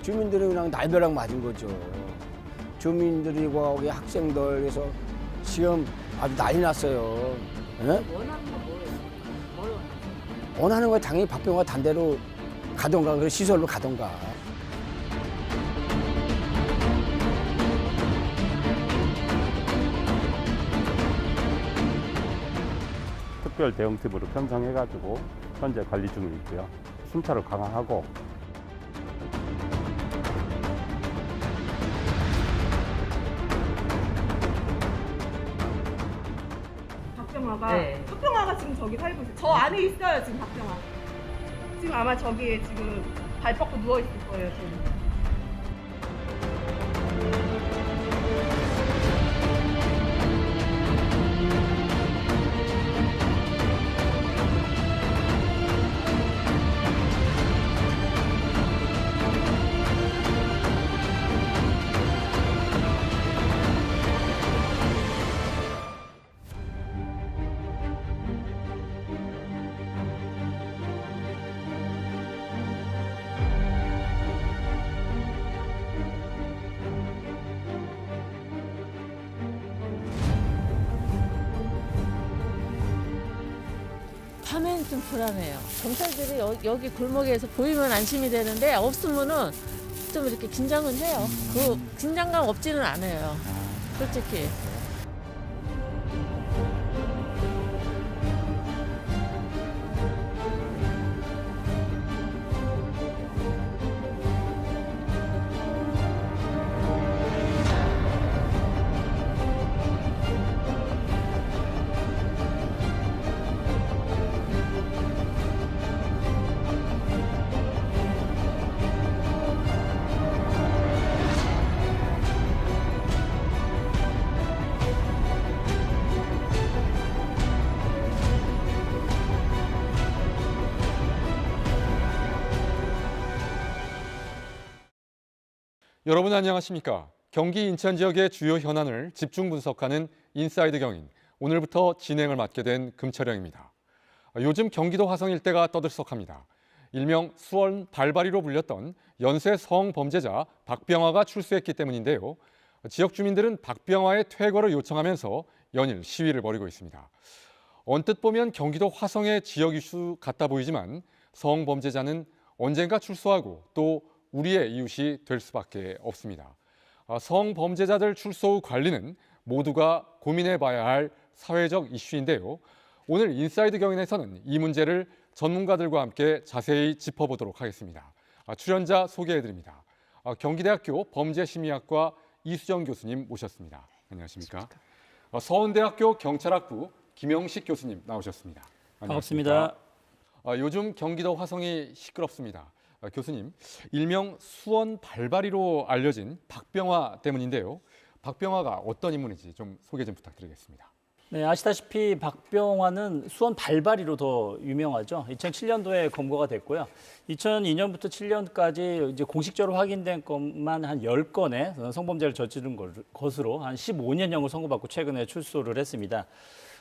주민들이 그냥 날벼락 맞은 거죠. 주민들이 거기 학생들 해서 지금 아주 난리 났어요. 예? 원하는 건 뭐예요? 뭘 원하세요? 원하는 거 당연히 박병호가 단대로 가던가 그 시설로 가던가. 특별 대응팀으로 편성해가지고 현재 관리 중에 있고요. 순찰을 강화하고 박병화가 네. 박병화가 지금 저기 살고 있어요. 저 안에 있어요 지금 박병화. 지금 아마 저기에 지금 발 뻗고 누워 있을 거예요 지금. 밤엔 좀 불안해요. 경찰들이 여기 골목에서 보이면 안심이 되는데 없으면은 좀 이렇게 긴장은 해요. 그 긴장감 없지는 않아요. 솔직히. 여러분 안녕하십니까? 경기 인천 지역의 주요 현안을 집중 분석하는 인사이드 경인, 오늘부터 진행을 맡게 된 금철영입니다. 요즘 경기도 화성 일대가 떠들썩합니다. 일명 수원 발바리로 불렸던 연쇄 성범죄자 박병화가 출소했기 때문인데요. 지역 주민들은 박병화의 퇴거를 요청하면서 연일 시위를 벌이고 있습니다. 언뜻 보면 경기도 화성의 지역 이슈 같아 보이지만 성범죄자는 언젠가 출소하고 또 우리의 이웃이 될 수밖에 없습니다. 성범죄자들 출소 후 관리는 모두가 고민해봐야 할 사회적 이슈인데요. 오늘 인사이드 경인에서는 이 문제를 전문가들과 함께 자세히 짚어보도록 하겠습니다. 출연자 소개해드립니다. 경기대학교 범죄심리학과 이수정 교수님 모셨습니다. 안녕하십니까? 서울대학교 경찰학부 김영식 교수님 나오셨습니다. 반갑습니다. 요즘 경기도 화성이 시끄럽습니다. 교수님, 일명 수원 발바리로 알려진 박병화 때문인데요. 박병화가 어떤 인물인지 좀 소개 좀 부탁드리겠습니다. 네, 아시다시피 박병화는 수원 발바리로 더 유명하죠. 2007년도에 검거가 됐고요. 2002년부터 7년까지 이제 공식적으로 확인된 것만 한 10건의 성범죄를 저지른 것으로 한 15년형을 선고받고 최근에 출소를 했습니다.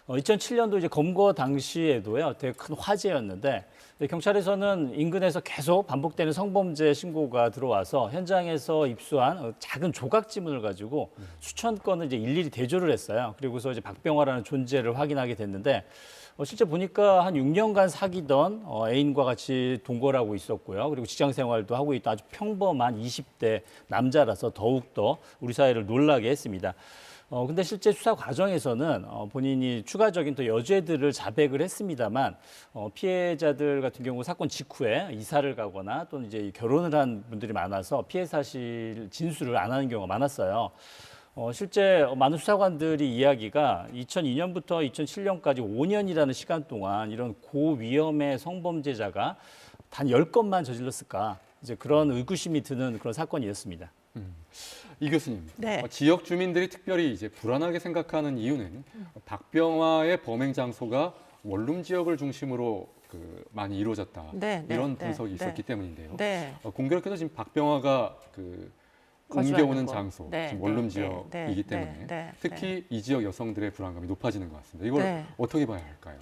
2007년도 이제 검거 당시에도요, 되게 큰 화제였는데 경찰에서는 인근에서 계속 반복되는 성범죄 신고가 들어와서 현장에서 입수한 작은 조각 지문을 가지고 수천 건을 이제 일일이 대조를 했어요. 그리고서 이제 박병화라는 존재를 확인하게 됐는데 실제 보니까 한 6년간 사귀던 애인과 같이 동거를 하고 있었고요. 그리고 직장 생활도 하고 있던 아주 평범한 20대 남자라서 더욱더 우리 사회를 놀라게 했습니다. 근데 실제 수사 과정에서는 본인이 추가적인 또 여죄들을 자백을 했습니다만 피해자들 같은 경우 사건 직후에 이사를 가거나 또는 이제 결혼을 한 분들이 많아서 피해 사실 진술을 안 하는 경우가 많았어요. 실제 많은 수사관들이 이야기가 2002년부터 2007년까지 5년이라는 시간 동안 이런 고위험의 성범죄자가 단 10건만 저질렀을까, 이제 그런 의구심이 드는 그런 사건이었습니다. 이 교수님, 네. 지역 주민들이 특별히 이제 불안하게 생각하는 이유는 박병화의 범행 장소가 원룸 지역을 중심으로 많이 이루어졌다, 이런 분석이 있었기 때문인데요. 공교롭게도 지금 박병화가 옮겨오는 장소, 지금 원룸 지역이기 때문에 특히 이 지역 여성들의 불안감이 높아지는 것 같습니다. 이걸 어떻게 봐야 할까요?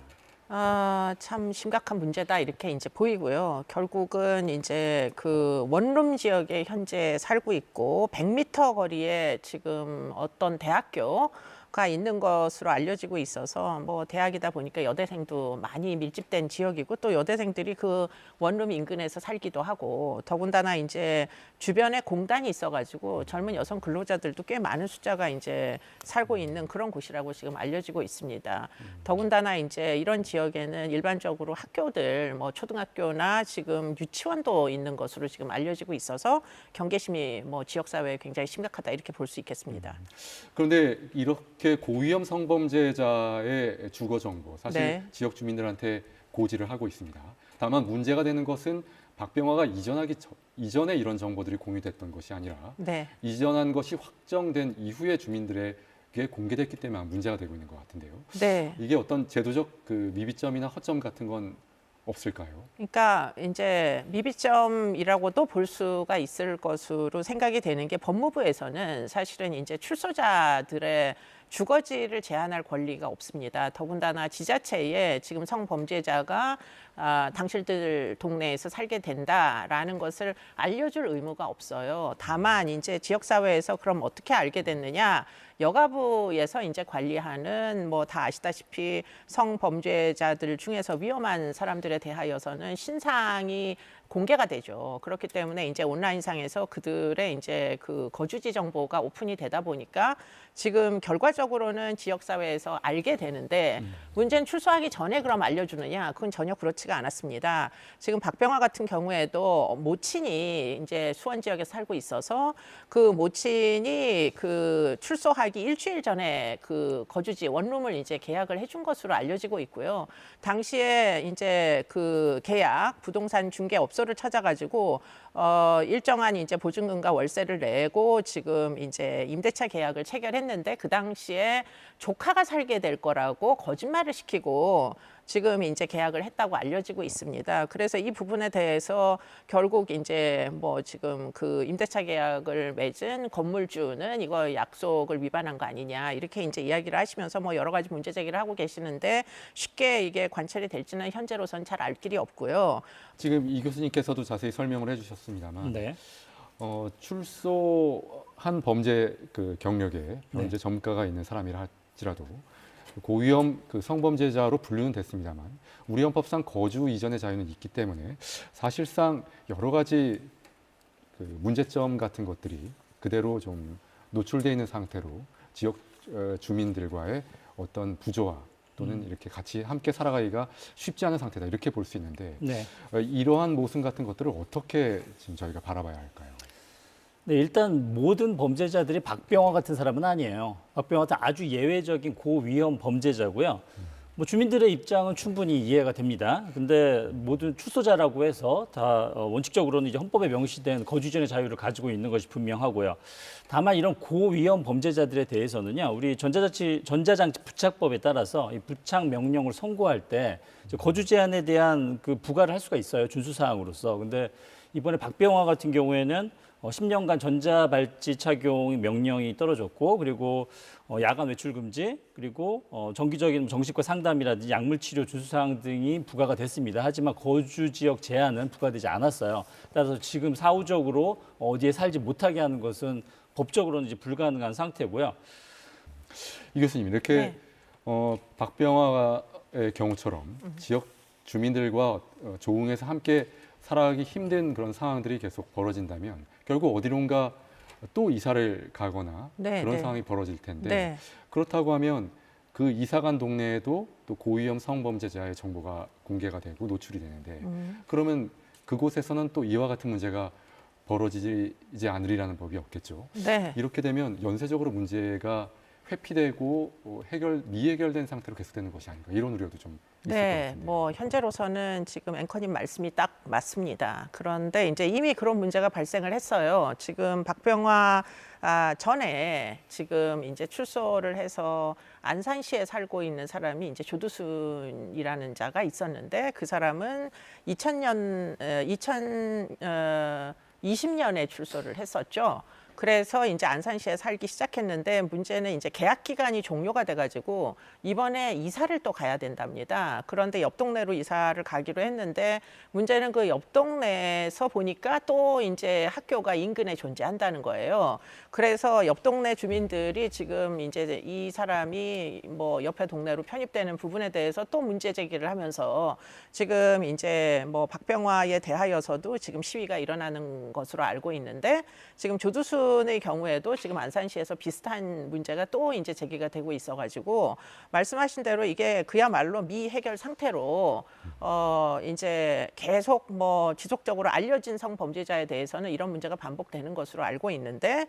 참 심각한 문제다 이렇게 이제 보이고요. 결국은 이제 그 원룸 지역에 현재 살고 있고 100m 거리에 지금 어떤 대학교가 있는 것으로 알려지고 있어서 뭐 대학이다 보니까 여대생도 많이 밀집된 지역이고 또 여대생들이 그 원룸 인근에서 살기도 하고 더군다나 이제 주변에 공단이 있어가지고 젊은 여성 근로자들도 꽤 많은 숫자가 이제 살고 있는 그런 곳이라고 지금 알려지고 있습니다. 더군다나 이제 이런 지역에는 일반적으로 학교들 뭐 초등학교나 지금 유치원도 있는 것으로 지금 알려지고 있어서 경계심이 뭐 지역사회에 굉장히 심각하다 이렇게 볼 수 있겠습니다. 그런데 이렇게 고위험 성범죄자의 주거 정보 사실 네. 지역 주민들한테 고지를 하고 있습니다. 다만 문제가 되는 것은 박병화가 이전에 이런 정보들이 공유됐던 것이 아니라 네. 이전한 것이 확정된 이후에 주민들에게 공개됐기 때문에 문제가 되고 있는 것 같은데요. 네. 이게 어떤 제도적 그 미비점이나 허점 같은 건 없을까요? 그러니까 이제 미비점이라고도 볼 수가 있을 것으로 생각이 되는 게 법무부에서는 사실은 이제 출소자들의 주거지를 제한할 권리가 없습니다. 더군다나 지자체에 지금 성범죄자가 당신들 동네에서 살게 된다라는 것을 알려줄 의무가 없어요. 다만 이제 지역사회에서 그럼 어떻게 알게 됐느냐? 여가부에서 이제 관리하는 뭐 다 아시다시피 성범죄자들 중에서 위험한 사람들에 대하여서는 신상이 공개가 되죠. 그렇기 때문에 이제 온라인상에서 그들의 이제 그 거주지 정보가 오픈이 되다 보니까 지금 결과적으로는 지역사회에서 알게 되는데 문제는 출소하기 전에 그럼 알려주느냐? 그건 전혀 그렇지가 않았습니다. 지금 박병화 같은 경우에도 모친이 이제 수원 지역에 살고 있어서 그 모친이 그 출소하기 일주일 전에 그 거주지 원룸을 이제 계약을 해준 것으로 알려지고 있고요. 당시에 이제 그 계약 부동산 중개업소를 찾아가지고 일정한 이제 보증금과 월세를 내고 지금 이제 임대차 계약을 체결했는데 그 당시에 조카가 살게 될 거라고 거짓말을 시키고 지금 이제 계약을 했다고 알려지고 있습니다. 그래서 이 부분에 대해서 결국 이제 뭐 지금 그 임대차 계약을 맺은 건물주는 이거 약속을 위반한 거 아니냐 이렇게 이제 이야기를 하시면서 뭐 여러 가지 문제 제기를 하고 계시는데 쉽게 이게 관찰이 될지는 현재로선 잘 알 길이 없고요. 지금 이 교수님께서도 자세히 설명을 해주셨습니다만 네. 출소한 범죄 그 경력에 범죄 전과가 있는 사람이라 할지라도 고위험 그 성범죄자로 분류는 됐습니다만 우리 헌법상 거주 이전의 자유는 있기 때문에 사실상 여러 가지 그 문제점 같은 것들이 그대로 좀 노출되어 있는 상태로 지역 주민들과의 어떤 부조화 또는 이렇게 같이 함께 살아가기가 쉽지 않은 상태다 이렇게 볼 수 있는데 네. 이러한 모순 같은 것들을 어떻게 지금 저희가 바라봐야 할까요? 네, 일단 모든 범죄자들이 박병화 같은 사람은 아니에요. 박병화 같은 아주 예외적인 고위험 범죄자고요. 뭐 주민들의 입장은 충분히 이해가 됩니다. 근데 모든 출소자라고 해서 다 원칙적으로는 이제 헌법에 명시된 거주 이전의 자유를 가지고 있는 것이 분명하고요. 다만 이런 고위험 범죄자들에 대해서는요, 우리 전자장치 부착법에 따라서 이 부착 명령을 선고할 때 거주 제한에 대한 그 부과를 할 수가 있어요, 준수 사항으로서. 근데 이번에 박병화 같은 경우에는 10년간 전자발찌 착용 명령이 떨어졌고 그리고 야간 외출 금지 그리고 정기적인 정신과 상담이라든지 약물 치료 준수 사항 등이 부과가 됐습니다. 하지만 거주 지역 제한은 부과되지 않았어요. 따라서 지금 사후적으로 어디에 살지 못하게 하는 것은 법적으로는 이제 불가능한 상태고요. 이 교수님 이렇게 박병화의 경우처럼 지역 주민들과 조응해서 함께 살아가기 힘든 그런 상황들이 계속 벌어진다면 결국 어디론가 또 이사를 가거나 그런 상황이 벌어질 텐데 그렇다고 하면 그 이사 간 동네에도 또 고위험 성범죄자의 정보가 공개가 되고 노출이 되는데 그러면 그곳에서는 또 이와 같은 문제가 벌어지지 않으리라는 법이 없겠죠. 이렇게 되면 연쇄적으로 문제가 회피되고 미해결된 상태로 계속되는 것이 아닌가 이런 우려도 좀 있을 것 같은데. 뭐 현재로서는 지금 앵커님 말씀이 딱 맞습니다. 그런데 이제 이미 그런 문제가 발생을 했어요. 지금 박병화 전에 지금 이제 출소를 해서 안산시에 살고 있는 사람이 이제 조두순이라는 자가 있었는데 그 사람은 2020년에 출소를 했었죠. 그래서 이제 안산시에 살기 시작했는데 문제는 이제 계약 기간이 종료가 돼가지고 이번에 이사를 또 가야 된답니다. 그런데 옆 동네로 이사를 가기로 했는데 문제는 그 옆 동네에서 보니까 또 이제 학교가 인근에 존재한다는 거예요. 그래서 옆 동네 주민들이 지금 이제 이 사람이 뭐 옆에 동네로 편입되는 부분에 대해서 또 문제 제기를 하면서 지금 이제 뭐 박병화에 대하여서도 지금 시위가 일어나는 것으로 알고 있는데 지금 조두순의 경우에도 지금 안산시에서 비슷한 문제가 또 이제 제기가 되고 있어가지고 말씀하신 대로 이게 그야말로 미해결 상태로 이제 계속 뭐 지속적으로 알려진 성범죄자에 대해서는 이런 문제가 반복되는 것으로 알고 있는데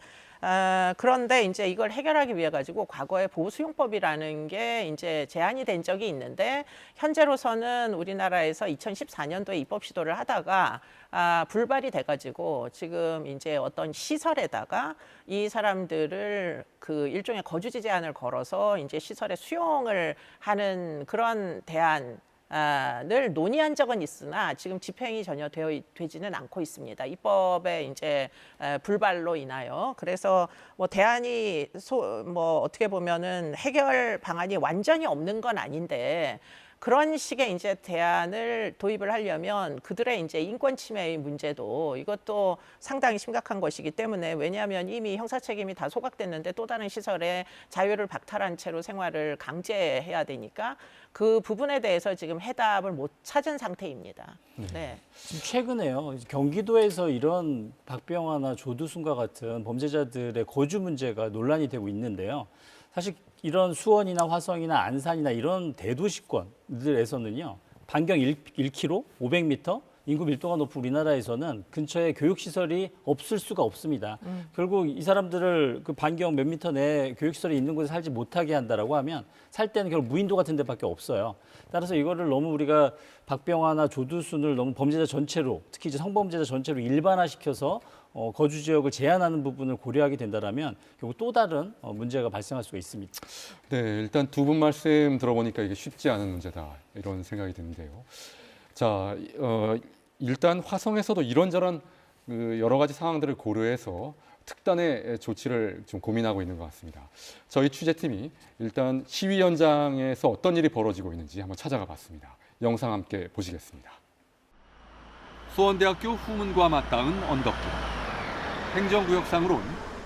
그런데 이제 이걸 해결하기 위해 가지고 과거에 보호수용법이라는 게 이제 제안이 된 적이 있는데 현재로서는 우리나라에서 2014년도에 입법 시도를 하다가 불발이 돼가지고 지금 이제 어떤 시설에다가 이 사람들을 그 일종의 거주지 제한을 걸어서 이제 시설에 수용을 하는 그런 대안 늘 논의한 적은 있으나 지금 집행이 전혀 되지는 않고 있습니다. 입법의 이제 불발로 인하여. 그래서 뭐 대안이 뭐 어떻게 보면은 해결 방안이 완전히 없는 건 아닌데 그런 식의 이제 대안을 도입을 하려면 그들의 이제 인권 침해의 문제도 이것도 상당히 심각한 것이기 때문에 왜냐하면 이미 형사 책임이 다 소각됐는데 또 다른 시설에 자유를 박탈한 채로 생활을 강제해야 되니까 그 부분에 대해서 지금 해답을 못 찾은 상태입니다. 네. 지금 최근에요. 경기도에서 이런 박병화나 조두순과 같은 범죄자들의 거주 문제가 논란이 되고 있는데요. 사실 이런 수원이나 화성이나 안산이나 이런 대도시권들에서는요. 반경 1km, 500m, 인구 밀도가 높은 우리나라에서는 근처에 교육시설이 없을 수가 없습니다. 결국 이 사람들을 그 반경 몇 미터 내에 교육시설이 있는 곳에 살지 못하게 한다라고 하면 살 때는 결국 무인도 같은 데밖에 없어요. 따라서 이거를 너무 우리가 박병화나 조두순을 너무 범죄자 전체로, 특히 이제 성범죄자 전체로 일반화시켜서 거주 지역을 제한하는 부분을 고려하게 된다면 결국 또 다른 문제가 발생할 수가 있습니다. 네, 일단 두 분 말씀 들어보니까 이게 쉽지 않은 문제다 이런 생각이 드는데요. 자, 일단 화성에서도 이런저런 여러 가지 상황들을 고려해서 특단의 조치를 좀 고민하고 있는 것 같습니다. 저희 취재팀이 일단 시위 현장에서 어떤 일이 벌어지고 있는지 한번 찾아가 봤습니다. 영상 함께 보시겠습니다. 수원대학교 후문과 맞닿은 언덕길. 행정구역상으론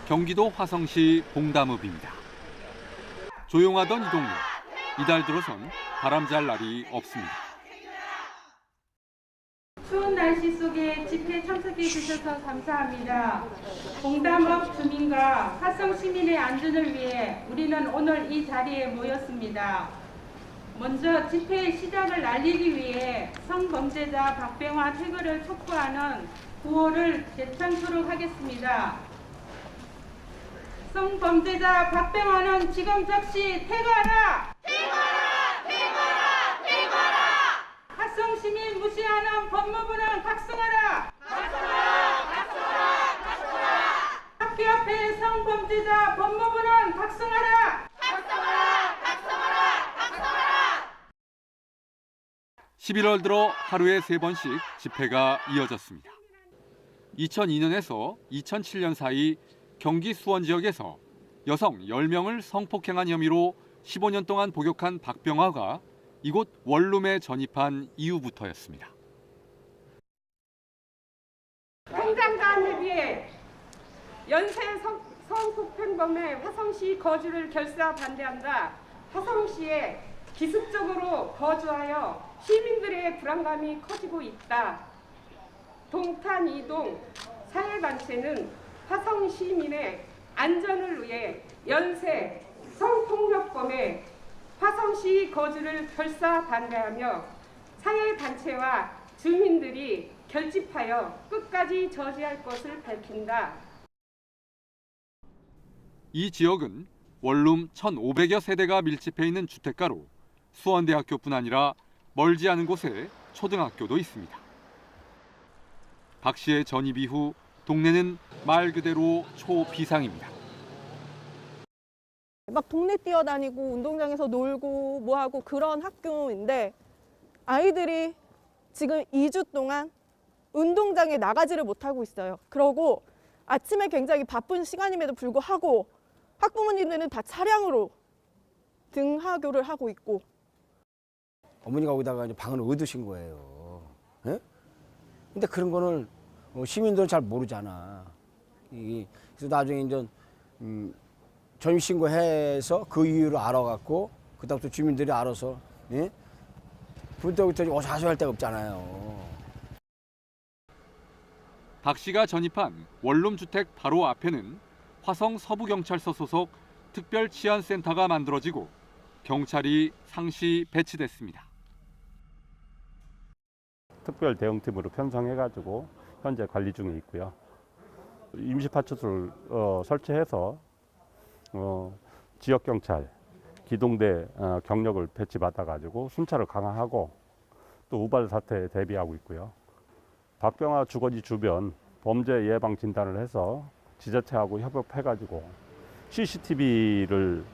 경기도 화성시 봉담읍입니다. 조용하던 이 동네. 이달 들어선 바람잘 날이 없습니다. 추운 날씨 속에 집회 참석해 주셔서 감사합니다. 봉담읍 주민과 화성 시민의 안전을 위해 우리는 오늘 이 자리에 모였습니다. 먼저 집회의 시작을 알리기 위해 성범죄자 박병화 퇴거를 촉구하는 구호를 재창조록 하겠습니다. 성범죄자 박병화는 지금 즉시 퇴거하라! 퇴거하라! 퇴거하라! 퇴거하라! 화성 시민 무시하는 법무부는 각성하라! 각성하라! 각성하라! 각성하라! 학교 앞에 성범죄자 법무부는 각성하라! 각성하라! 각성하라! 각성하라! 11월 들어 하루에 3번씩 집회가 이어졌습니다. 2002년에서 2007년 사이 경기 수원 지역에서 여성 10명을 성폭행한 혐의로 15년 동안 복역한 박병화가 이곳 원룸에 전입한 이후부터였습니다. 성장관을 위해 연쇄 성폭행범의 화성시 거주를 결사 반대한다. 화성시에 기습적으로 거주하여 시민들의 불안감이 커지고 있다. 동탄 이동 사회단체는 화성 시민의 안전을 위해 연쇄 성폭력범의 화성시 거주를 결사 반대하며 사회단체와 주민들이 결집하여 끝까지 저지할 것을 밝힌다. 이 지역은 원룸 1,500여 세대가 밀집해 있는 주택가로 수원대학교뿐 아니라 멀지 않은 곳에 초등학교도 있습니다. 박 씨의 전입 이후 동네는 말 그대로 초비상입니다. 막 동네 뛰어다니고 운동장에서 놀고 뭐하고 그런 학교인데 아이들이 지금 2주 동안 운동장에 나가지를 못하고 있어요. 그러고 아침에 굉장히 바쁜 시간임에도 불구하고 학부모님들은 다 차량으로 등하교를 하고 있고. 어머니가 거기다가 이제 방을 얻으신 거예요. 예? 근데 그런 거는 시민들은 잘 모르잖아. 그래서 나중에 이제 전입신고해서 그 이유를 알아갖고 그다음부터 주민들이 알아서 예? 그때부터 오사소할 데가 없잖아요. 박 씨가 전입한 원룸 주택 바로 앞에는 화성 서부경찰서 소속 특별치안센터가 만들어지고 경찰이 상시 배치됐습니다. 특별 대응팀으로 편성해가지고 현재 관리 중에 있고요. 임시파출소를 설치해서 지역 경찰 기동대 경력을 배치받아가지고 순찰을 강화하고 또 우발 사태에 대비하고 있고요. 박병화 주거지 주변 범죄 예방 진단을 해서 지자체하고 협업해가지고 CCTV를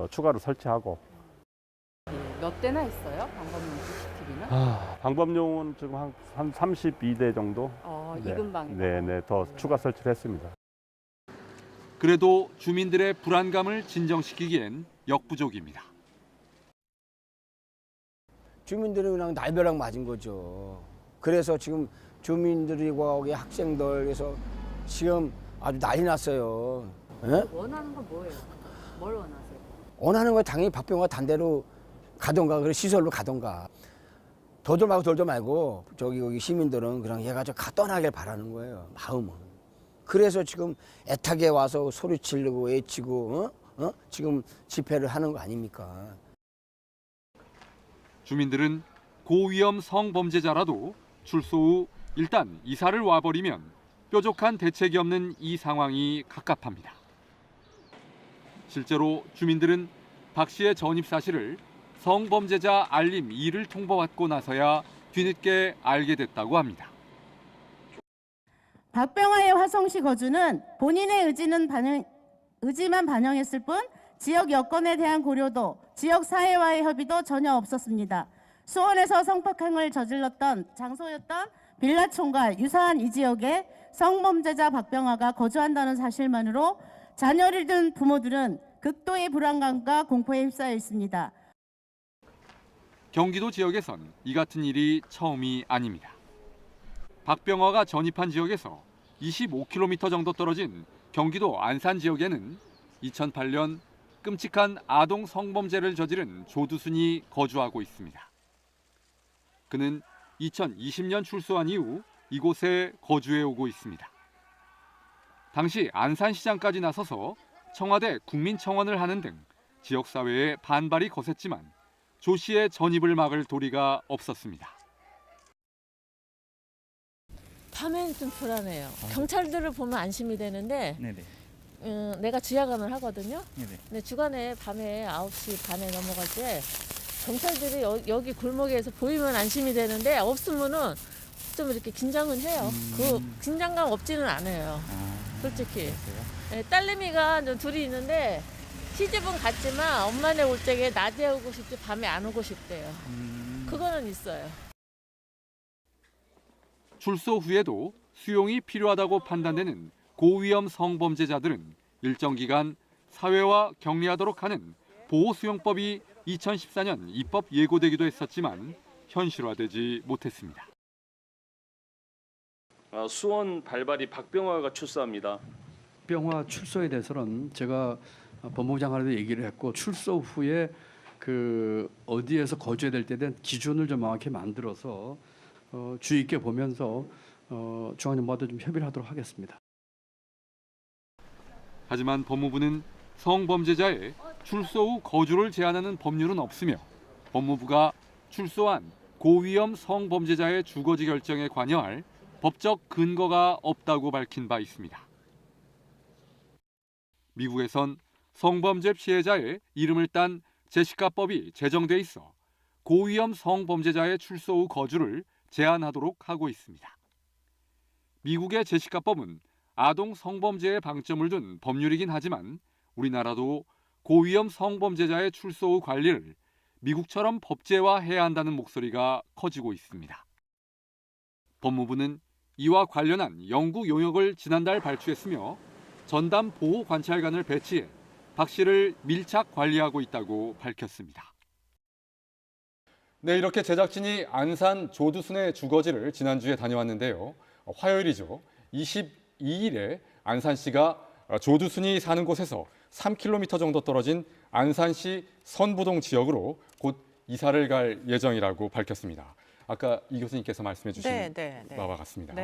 추가로 설치하고. 몇 대나 있어요? 방범용 CCTV는? 방범용은 지금 한 32대 정도. 이 근방에. 네네, 더 추가 설치를 했습니다. 그래도 주민들의 불안감을 진정시키기엔 역부족입니다. 주민들은 그냥 날벼락 맞은 거죠. 그래서 지금 주민들과 거기 학생들에서 지금 아주 난리 났어요. 예? 원하는 건 뭐예요? 뭘 원하세요? 원하는 거 당연히 박병호가 단대로 가던가, 그래 시설로 가던가. 돌돌 말고 거기 시민들은 그냥 얘가 좀 떠나길 바라는 거예요. 마음은. 그래서 지금 애타게 와서 소리 지르고 외치고 지금 집회를 하는 거 아닙니까? 주민들은 고위험 성범죄자라도 출소 후 일단 이사를 와버리면 뾰족한 대책이 없는 이 상황이 갑갑합니다. 실제로 주민들은 박 씨의 전입 사실을 성범죄자 알림 2를 통보받고 나서야 뒤늦게 알게 됐다고 합니다. 박병화의 화성시 거주는 본인의 의지만 반영했을 뿐 지역 여건에 대한 고려도, 지역 사회와의 협의도 전혀 없었습니다. 수원에서 성폭행을 저질렀던 장소였던 빌라촌과 유사한 이 지역에 성범죄자 박병화가 거주한다는 사실만으로 자녀를 둔 부모들은 극도의 불안감과 공포에 휩싸여 있습니다. 경기도 지역에선 이 같은 일이 처음이 아닙니다. 박병화가 전입한 지역에서 25km 정도 떨어진 경기도 안산 지역에는 2008년 끔찍한 아동 성범죄를 저지른 조두순이 거주하고 있습니다. 그는 2020년 출소한 이후 이곳에 거주해 오고 있습니다. 당시 안산시장까지 나서서 청와대 국민청원을 하는 등 지역사회의 반발이 거셌지만 조 씨의 전입을 막을 도리가 없었습니다. 밤엔 좀 불안해요. 경찰들을 보면 안심이 되는데 내가 지하관을 하거든요. 근데 주간에 밤에 9시 반에 넘어갈 때 경찰들이 여기 골목에서 보이면 안심이 되는데 없으면은 좀 이렇게 긴장은 해요. 그 긴장감 없지는 않아요. 솔직히. 네, 딸내미가 둘이 있는데 시집은 갔지만 엄마네 올 적에 낮에 오고 싶지 밤에 안 오고 싶대요. 그거는 있어요. 출소 후에도 수용이 필요하다고 판단되는 고위험 성범죄자들은 일정 기간 사회와 격리하도록 하는 보호수용법이 2014년 입법 예고되기도 했었지만 현실화되지 못했습니다. 수원 발발이 박병화가 출소합니다. 박병화 출소에 대해서는 제가 법무부 장관에도 얘기를 했고 출소 후에 그 어디에서 거주해야 될 때에 대한 기준을 좀 명확히 만들어서 주의 있게 보면서 중앙정부와도 좀 협의를 하도록 하겠습니다. 하지만 법무부는 성범죄자의 출소 후 거주를 제한하는 법률은 없으며 법무부가 출소한 고위험 성범죄자의 주거지 결정에 관여할 법적 근거가 없다고 밝힌 바 있습니다. 미국에선 성범죄 피해자의 이름을 딴 제시카법이 제정돼 있어 고위험 성범죄자의 출소 후 거주를 제한하도록 하고 있습니다. 미국의 제시카법은 아동 성범죄에 방점을 둔 법률이긴 하지만 우리나라도 고위험 성범죄자의 출소 후 관리를 미국처럼 법제화해야 한다는 목소리가 커지고 있습니다. 법무부는 이와 관련한 연구 용역을 지난달 발주했으며 전담 보호 관찰관을 배치해 박 씨를 밀착 관리하고 있다고 밝혔습니다. 네, 이렇게 제작진이 안산 조두순의 주거지를 지난주에 다녀왔는데요. 화요일이죠. 22일에 안산시가 조두순이 사는 곳에서 3km 정도 떨어진 안산시 선부동 지역으로 곧 이사를 갈 예정이라고 밝혔습니다. 아까 이 교수님께서 말씀해 주신 바와 같습니다.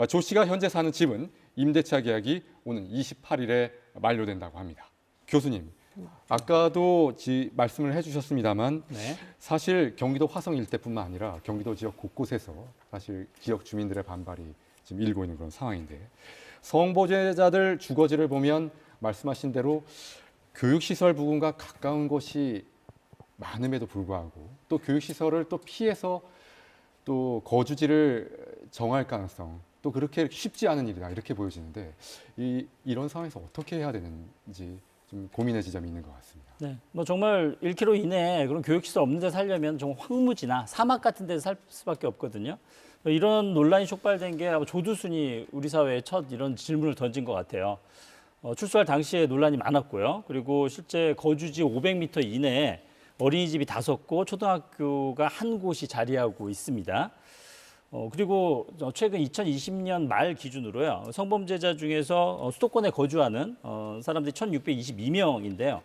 조 씨가 현재 사는 집은 임대차 계약이 오는 28일에 만료된다고 합니다. 교수님, 아까도 말씀을 해주셨습니다만 사실 경기도 화성 일대뿐만 아니라 경기도 지역 곳곳에서 사실 지역 주민들의 반발이 지금 일고 있는 그런 상황인데 성보호자들 주거지를 보면 말씀하신 대로 교육시설 부근과 가까운 곳이 많음에도 불구하고 또 교육시설을 또 피해서 또 거주지를 정할 가능성 또 그렇게 쉽지 않은 일이다 이렇게 보여지는데 이런 상황에서 어떻게 해야 되는지 좀 고민의 지점이 있는 것 같습니다. 네, 뭐 정말 1km 이내에 그런 교육시설 없는 데 살려면 정말 황무지나 사막 같은 데서 살 수밖에 없거든요. 이런 논란이 촉발된 게 아마 조두순이 우리 사회에 첫 이런 질문을 던진 것 같아요. 출소할 당시에 논란이 많았고요. 그리고 실제 거주지 500m 이내에 어린이집이 5곳, 초등학교가 1곳이 자리하고 있습니다. 그리고 최근 2020년 말 기준으로요. 성범죄자 중에서 수도권에 거주하는 사람들이 1,622명인데요.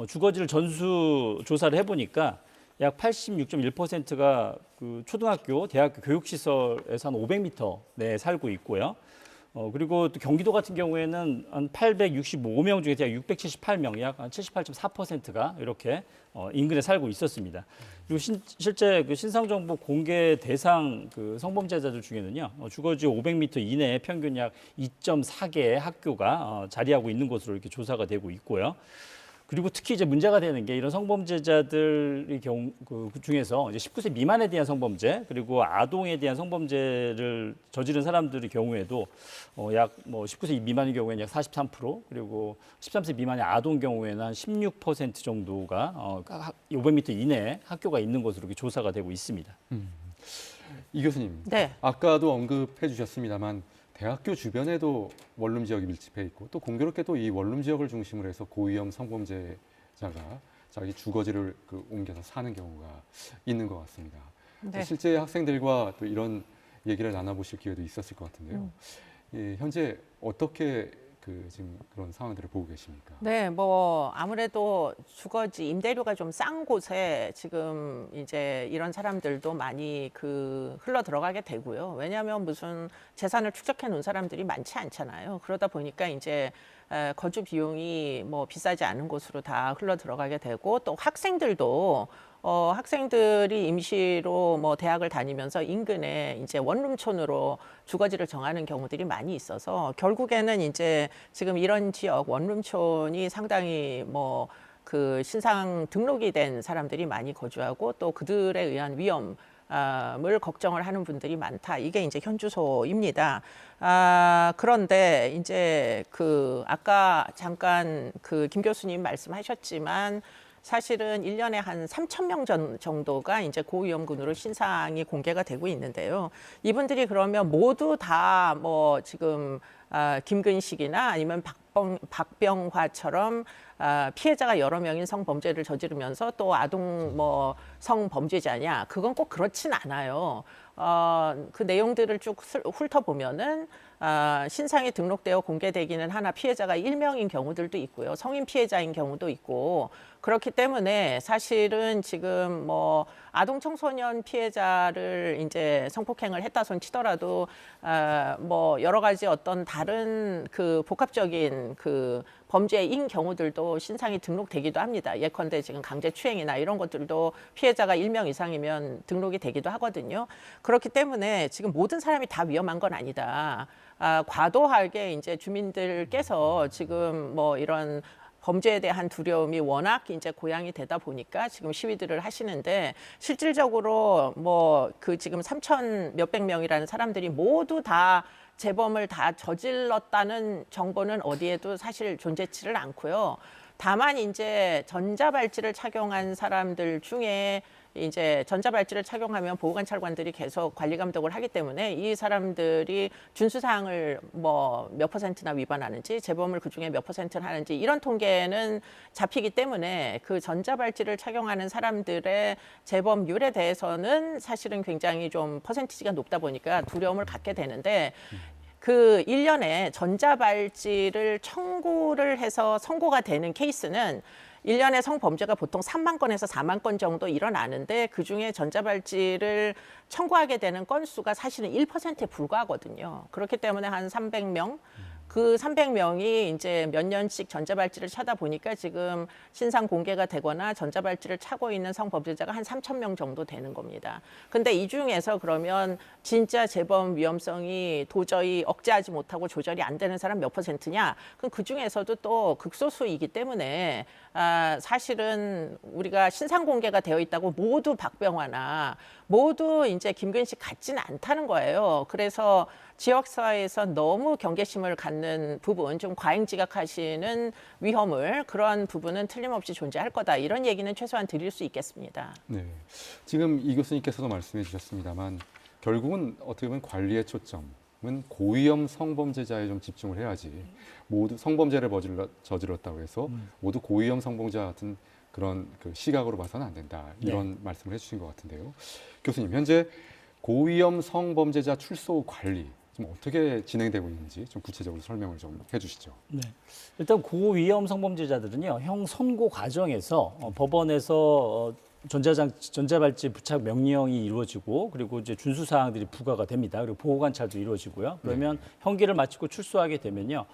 주거지를 전수 조사를 해보니까 약 86.1%가 그 초등학교, 대학교 교육시설에서 한 500m 내에 살고 있고요. 그리고 또 경기도 같은 경우에는 한 865명 중에서 약 678명, 약 78.4%가 이렇게 인근에 살고 있었습니다. 그리고 실제 그 신상정보 공개 대상 그 성범죄자들 중에는요, 주거지 500m 이내에 평균 약 2.4개의 학교가 자리하고 있는 것으로 이렇게 조사가 되고 있고요. 그리고 특히 이제 문제가 되는 게 이런 성범죄자들의 경우 그 중에서 이제 19세 미만에 대한 성범죄 그리고 아동에 대한 성범죄를 저지른 사람들의 경우에도 약 뭐 19세 미만의 경우에는 약 43% 그리고 13세 미만의 아동 경우에는 한 16% 정도가 500m 이내에 학교가 있는 것으로 이렇게 조사가 되고 있습니다. 이 교수님, 아까도 언급해 주셨습니다만 대학교 주변에도 원룸 지역이 밀집해 있고 또 공교롭게도 이 원룸 지역을 중심으로 해서 고위험 성범죄자가 자기 주거지를 옮겨서 사는 경우가 있는 것 같습니다. 실제 학생들과 또 이런 얘기를 나눠보실 기회도 있었을 것 같은데요. 현재 어떻게 지금 그런 상황들을 보고 계십니까? 네, 뭐 아무래도 주거지 임대료가 좀 싼 곳에 지금 이제 이런 사람들도 많이 흘러 들어가게 되고요. 왜냐하면 무슨 재산을 축적해 놓은 사람들이 많지 않잖아요. 그러다 보니까 이제 거주 비용이 뭐 비싸지 않은 곳으로 다 흘러 들어가게 되고 또 학생들도 학생들이 임시로 뭐 대학을 다니면서 인근에 이제 원룸촌으로 주거지를 정하는 경우들이 많이 있어서 결국에는 이제 지금 이런 지역 원룸촌이 상당히 뭐 신상 등록이 된 사람들이 많이 거주하고 또 그들에 의한 위험을 걱정을 하는 분들이 많다. 이게 이제 현주소입니다. 그런데 이제 아까 잠깐 김 교수님 말씀하셨지만 사실은 1년에 한 3,000명 정도가 이제 고위험군으로 신상이 공개가 되고 있는데요. 이분들이 그러면 모두 다 뭐 지금 김근식이나 아니면 박병화처럼 피해자가 여러 명인 성범죄를 저지르면서 또 아동 뭐 성범죄자냐? 그건 꼭 그렇진 않아요. 그 내용들을 쭉 훑어보면은 신상이 등록되어 공개되기는 하나 피해자가 1명인 경우들도 있고요. 성인 피해자인 경우도 있고 그렇기 때문에 사실은 지금 뭐 아동 청소년 피해자를 이제 성폭행을 했다 손 치더라도 뭐 여러 가지 어떤 다른 복합적인 범죄인 경우들도 신상이 등록되기도 합니다. 예컨대 지금 강제추행이나 이런 것들도 피해자가 1명 이상이면 등록이 되기도 하거든요. 그렇기 때문에 지금 모든 사람이 다 위험한 건 아니다. 과도하게 이제 주민들께서 지금 뭐 이런 범죄에 대한 두려움이 워낙 이제 고양이 되다 보니까 지금 시위들을 하시는데 실질적으로 뭐 지금 3,000 몇백 명이라는 사람들이 모두 다 재범을 다 저질렀다는 정보는 어디에도 사실 존재치를 않고요. 다만 이제 전자발찌를 착용한 사람들 중에 이제 전자발찌를 착용하면 보호관찰관들이 계속 관리 감독을 하기 때문에 이 사람들이 준수사항을 뭐 몇 퍼센트나 위반하는지, 재범을 그중에 몇 퍼센트를 하는지 이런 통계는 잡히기 때문에 그 전자발찌를 착용하는 사람들의 재범률에 대해서는 사실은 굉장히 좀 퍼센티지가 높다 보니까 두려움을 갖게 되는데, 그 1년에 전자발찌를 청구를 해서 선고가 되는 케이스는 1년에 성범죄가 보통 3만 건에서 4만 건 정도 일어나는데, 그중에 전자발찌를 청구하게 되는 건수가 사실은 1%에 불과하거든요. 그렇기 때문에 한 300명, 그 300명이 이제 몇 년씩 전자발찌를 차다 보니까 지금 신상 공개가 되거나 전자발찌를 차고 있는 성범죄자가 한 3,000명 정도 되는 겁니다. 근데 이 중에서 그러면 진짜 재범 위험성이 도저히 억제하지 못하고 조절이 안 되는 사람 몇 퍼센트냐? 그럼 그 중에서도 또 극소수이기 때문에 사실은 우리가 신상 공개가 되어 있다고 모두 박병화나 모두 이제 김근식 같지는 않다는 거예요. 그래서 지역사회에서 너무 경계심을 갖는 부분, 좀 과잉 지각하시는 위험을, 그런 부분은 틀림없이 존재할 거다. 이런 얘기는 최소한 드릴 수 있겠습니다. 네, 지금 이 교수님께서도 말씀해 주셨습니다만 결국은 어떻게 보면 관리의 초점은 고위험 성범죄자에 좀 집중을 해야지, 모두 성범죄를 저질렀다고 해서 모두 고위험 성범죄자 같은 그런 그 시각으로 봐서는 안 된다. 이런 말씀을 해주신 것 같은데요. 교수님, 현재 고위험 성범죄자 출소 관리 좀 어떻게 진행되고 있는지 좀 구체적으로 설명을 좀 해주시죠. 네. 일단 고위험 성범죄자들은요, 형 선고 과정에서 법원에서 전자발찌 부착 명령이 이루어지고, 그리고 이제 준수 사항들이 부과가 됩니다. 그리고 보호 관찰도 이루어지고요. 그러면 형기를 마치고 출소하게 되면요,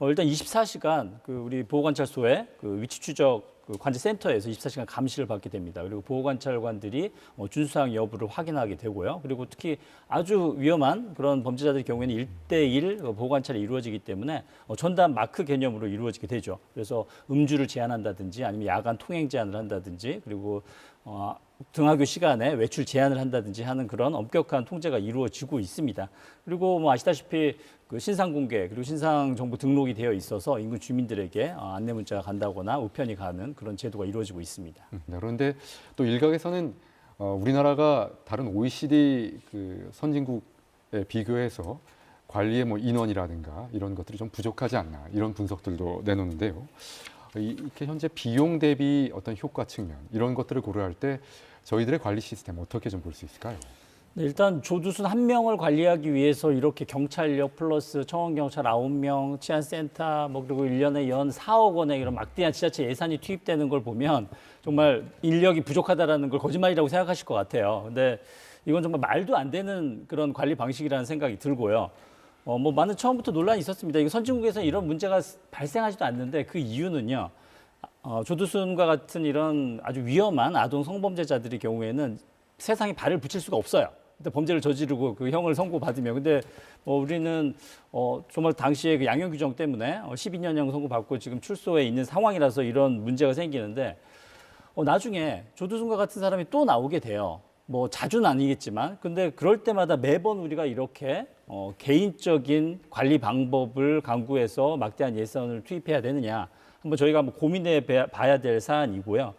일단 24시간 그 우리 보호 관찰소에 그 위치 추적 그 관제센터에서 24시간 감시를 받게 됩니다. 그리고 보호관찰관들이 준수사항 여부를 확인하게 되고요. 그리고 특히 아주 위험한 그런 범죄자들의 경우에는 1대1 보호관찰이 이루어지기 때문에 전담 마크 개념으로 이루어지게 되죠. 그래서 음주를 제한한다든지 아니면 야간 통행 제한을 한다든지, 그리고 등하교 시간에 외출 제한을 한다든지 하는 그런 엄격한 통제가 이루어지고 있습니다. 그리고 뭐 아시다시피 그 신상 공개, 그리고 신상 정보 등록이 되어 있어서 인근 주민들에게 안내 문자가 간다거나 우편이 가는 그런 제도가 이루어지고 있습니다. 그런데 또 일각에서는 우리나라가 다른 OECD 그 선진국에 비교해서 관리의 뭐 인원이라든가 이런 것들이 좀 부족하지 않나, 이런 분석들도 내놓는데요. 이렇게 현재 비용 대비 어떤 효과 측면, 이런 것들을 고려할 때 저희들의 관리 시스템 어떻게 좀 볼 수 있을까요? 네, 일단 조두순 한 명을 관리하기 위해서 이렇게 경찰력 플러스 청원경찰 9명, 치안센터, 뭐 그리고 1년에 연 4억 원의 이런 막대한 지자체 예산이 투입되는 걸 보면 정말 인력이 부족하다라는 걸 거짓말이라고 생각하실 것 같아요. 근데 이건 정말 말도 안 되는 그런 관리 방식이라는 생각이 들고요. 뭐 많은 처음부터 논란이 있었습니다. 이거 선진국에서는 이런 문제가 발생하지도 않는데, 그 이유는요, 조두순과 같은 이런 아주 위험한 아동 성범죄자들의 경우에는 세상에 발을 붙일 수가 없어요. 근데 범죄를 저지르고 그 형을 선고받으면. 근데 우리는 정말 당시에 그 양형 규정 때문에 12년형 선고받고 지금 출소해 있는 상황이라서 이런 문제가 생기는데, 나중에 조두순과 같은 사람이 또 나오게 돼요. 뭐 자주는 아니겠지만, 근데 그럴 때마다 매번 우리가 이렇게 개인적인 관리 방법을 강구해서 막대한 예산을 투입해야 되느냐, 한번 저희가 한번 고민해 봐야 될 사안이고요.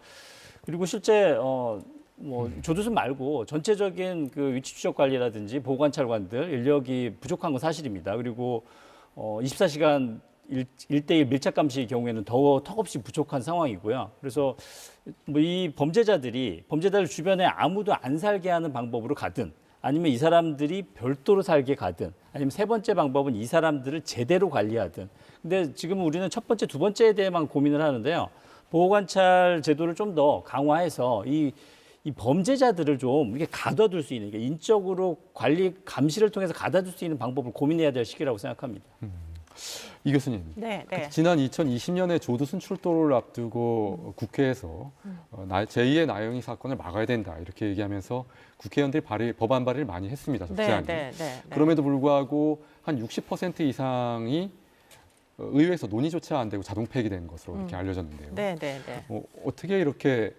그리고 실제 뭐 조두순 말고 전체적인 그 위치 추적 관리라든지 보호관찰관들 인력이 부족한 건 사실입니다. 그리고 24시간 1대1 밀착 감시의 경우에는 더 턱없이 부족한 상황이고요. 그래서 뭐 이 범죄자들 주변에 아무도 안 살게 하는 방법으로 가든, 아니면 이 사람들이 별도로 살게 가든, 아니면 세 번째 방법은 이 사람들을 제대로 관리하든. 근데 지금 우리는 첫 번째, 두 번째에 대해만 고민을 하는데요. 보호관찰 제도를 좀 더 강화해서 이 범죄자들을 좀 이렇게 가둬둘 수 있는, 그러니까 인적으로 관리 감시를 통해서 가둬둘 수 있는 방법을 고민해야 될 시기라고 생각합니다. 이 교수님, 네. 지난 2020년에 조두순 출도를 앞두고 국회에서 제2의 나영이 사건을 막아야 된다, 이렇게 얘기하면서 국회의원들이 법안 발의를 많이 했습니다. 적지않게. 네. 그럼에도 불구하고 한 60% 이상이 의회에서 논의조차 안 되고 자동 폐기된 것으로 이렇게 알려졌는데요. 네. 어떻게 이렇게